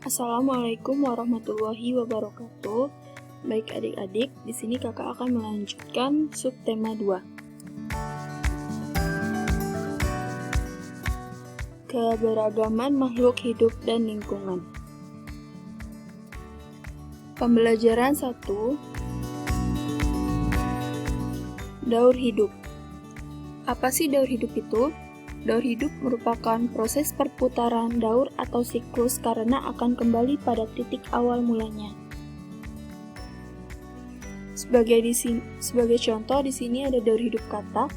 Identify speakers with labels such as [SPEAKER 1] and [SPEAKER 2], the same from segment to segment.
[SPEAKER 1] Assalamualaikum warahmatullahi wabarakatuh. Baik adik-adik, di sini kakak akan melanjutkan subtema 2. Keberagaman makhluk hidup dan lingkungan. Pembelajaran 1. Daur hidup. Apa sih daur hidup itu? Daur hidup merupakan proses perputaran daur atau siklus karena akan kembali pada titik awal mulanya. Sebagai contoh di sini ada daur hidup katak,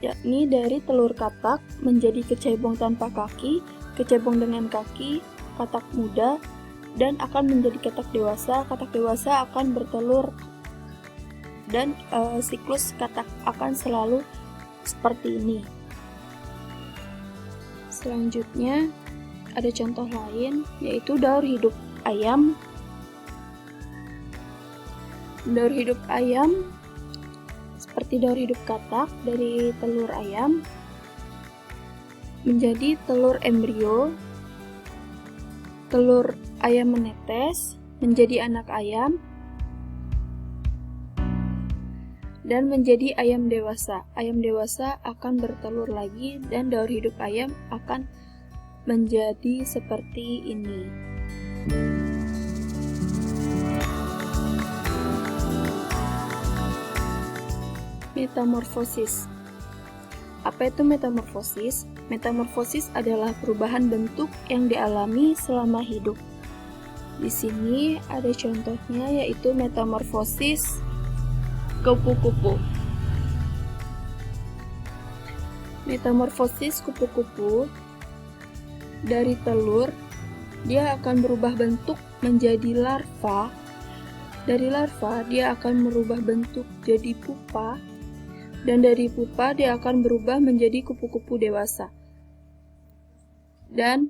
[SPEAKER 1] yakni dari telur katak menjadi kecebong tanpa kaki, kecebong dengan kaki, katak muda, dan akan menjadi katak dewasa. Katak dewasa akan bertelur dan siklus katak akan selalu seperti ini. Selanjutnya ada contoh lain, yaitu daur hidup ayam. Daur hidup ayam seperti daur hidup katak, dari telur ayam menjadi telur embrio, telur ayam menetes menjadi anak ayam, dan menjadi ayam dewasa. Ayam dewasa akan bertelur lagi dan daur hidup ayam akan menjadi seperti ini. Metamorfosis. Apa itu metamorfosis? Metamorfosis adalah perubahan bentuk yang dialami selama hidup. Di sini ada contohnya, yaitu metamorfosis kupu-kupu. Metamorfosis kupu-kupu, dari telur dia akan berubah bentuk menjadi larva. Dari larva dia akan merubah bentuk jadi pupa, dan dari pupa dia akan berubah menjadi kupu-kupu dewasa. Dan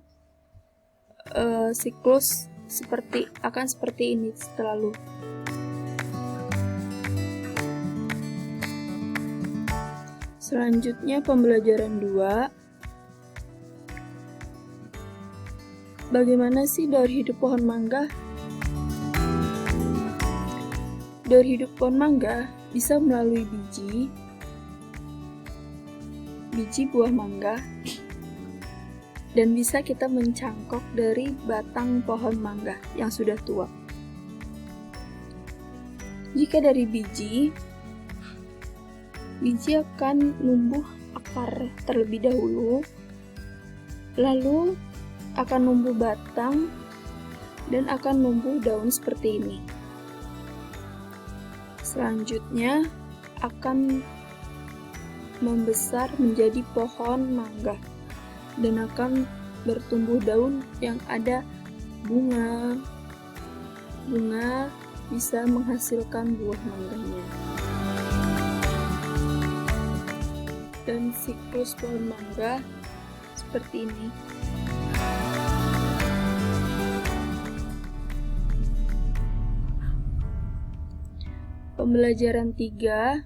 [SPEAKER 1] siklus akan seperti ini selalu. Selanjutnya pembelajaran 2. Bagaimana sih daur hidup pohon mangga? Daur hidup pohon mangga bisa melalui biji buah mangga, dan bisa kita mencangkok dari batang pohon mangga yang sudah tua. Jika dari biji akan numbuh akar terlebih dahulu, lalu akan numbuh batang, dan akan numbuh daun seperti ini. Selanjutnya akan membesar menjadi pohon mangga, dan akan bertumbuh daun yang ada bunga. Bunga bisa menghasilkan buah mangganya. Dan siklus pohon mangga seperti ini. Pembelajaran 3.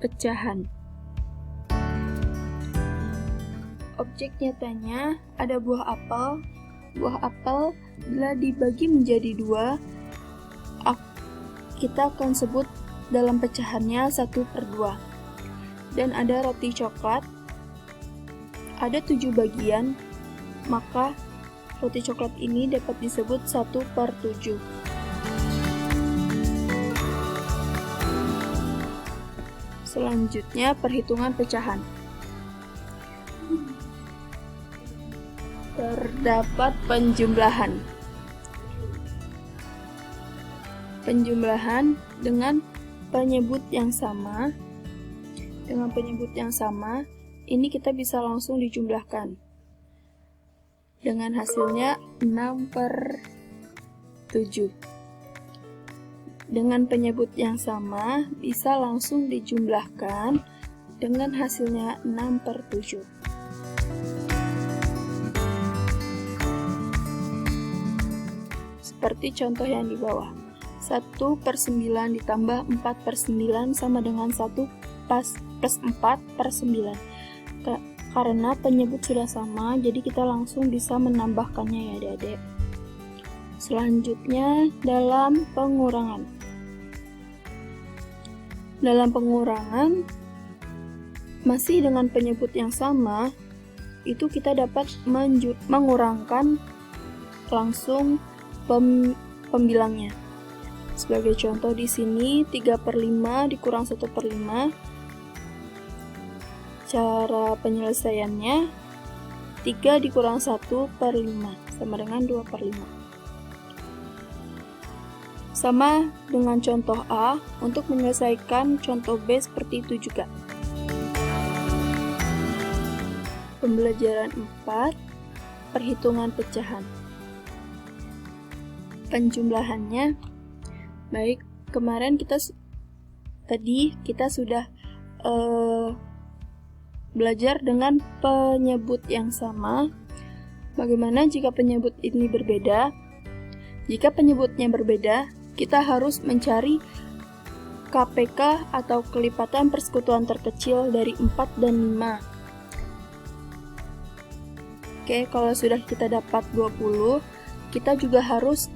[SPEAKER 1] Pecahan. Objek nyatanya ada buah apel. Buah apel bila dibagi menjadi 2, kita akan sebut dalam pecahannya 1/2. Dan ada roti coklat, ada 7 bagian, maka roti coklat ini dapat disebut 1/7. Selanjutnya perhitungan pecahan. Terdapat penjumlahan. Penjumlahan dengan penyebut yang sama. Dengan penyebut yang sama, ini kita bisa langsung dijumlahkan. Dengan hasilnya 6/7. Dengan penyebut yang sama, bisa langsung dijumlahkan dengan hasilnya 6/7. Seperti contoh yang di bawah. 1/9 ditambah 4/9 sama dengan 1 plus 4/9. Karena penyebut sudah sama, jadi kita langsung bisa menambahkannya ya adik-adik. Selanjutnya dalam pengurangan. Dalam pengurangan, masih dengan penyebut yang sama, itu kita dapat mengurangkan langsung pembilangnya. Sebagai contoh di sini 3/5 dikurang 1/5. Cara penyelesaiannya 3 dikurang 1/5 sama dengan 2/5. Sama dengan contoh A, untuk menyelesaikan contoh B seperti itu juga. Pembelajaran 4, perhitungan pecahan. Penjumlahannya, baik, kemarin kita sudah belajar dengan penyebut yang sama. Bagaimana jika penyebut ini berbeda? Jika penyebutnya berbeda, kita harus mencari KPK atau kelipatan persekutuan terkecil dari 4 dan 5. Oke, kalau sudah kita dapat 20, kita juga harus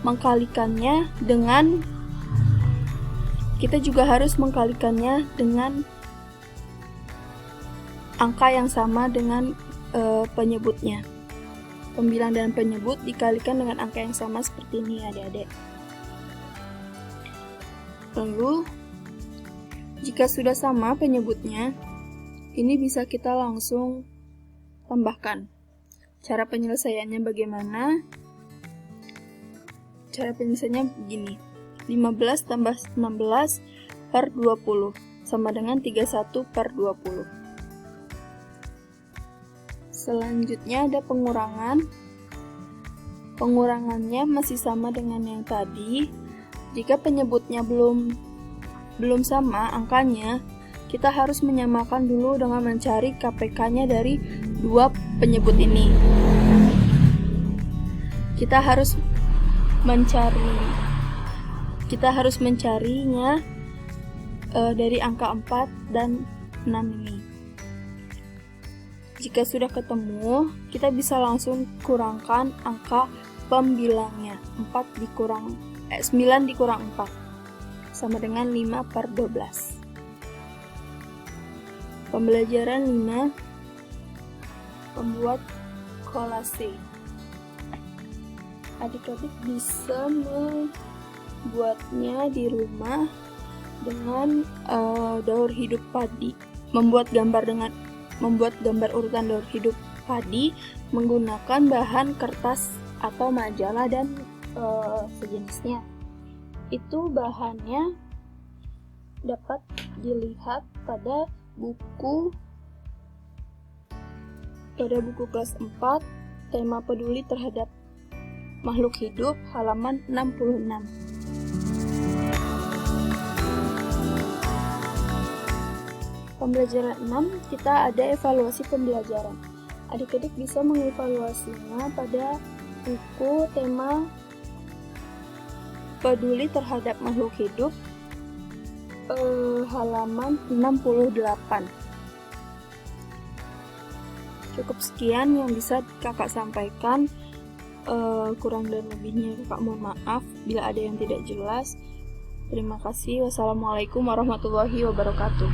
[SPEAKER 1] mengkalikannya dengan angka yang sama dengan penyebutnya. Pembilang dan penyebut dikalikan dengan angka yang sama seperti ini adik-adik. Lalu, jika sudah sama penyebutnya, ini bisa kita langsung tambahkan. Cara penyelesaiannya bagaimana? Cara penyelesaiannya begini. 15 tambah 16 per 20 sama dengan 31 per 20. Selanjutnya ada pengurangan. Pengurangannya masih sama dengan yang tadi. Jika penyebutnya belum sama angkanya, kita harus menyamakan dulu dengan mencari KPK-nya dari dua penyebut ini. Kita harus mencarinya dari angka 4 dan 6 ini. Jika sudah ketemu, kita bisa langsung kurangkan angka pembilangnya. 9 dikurang 4 sama dengan 5 per 12. Pembelajaran 5, membuat kolase. Adik-adik bisa membuatnya di rumah dengan daur hidup padi. Membuat gambar urutan daur hidup padi menggunakan bahan kertas atau majalah dan sejenisnya. Itu bahannya dapat dilihat pada buku kelas 4, tema peduli terhadap makhluk hidup, halaman 66. Pembelajaran 6, kita ada evaluasi pembelajaran. Adik-adik bisa mengevaluasinya pada buku tema peduli terhadap makhluk hidup, halaman 68. Cukup sekian yang bisa kakak sampaikan. Kurang dan lebihnya kakak mohon maaf bila ada yang tidak jelas. Terima kasih. Wassalamualaikum warahmatullahi wabarakatuh.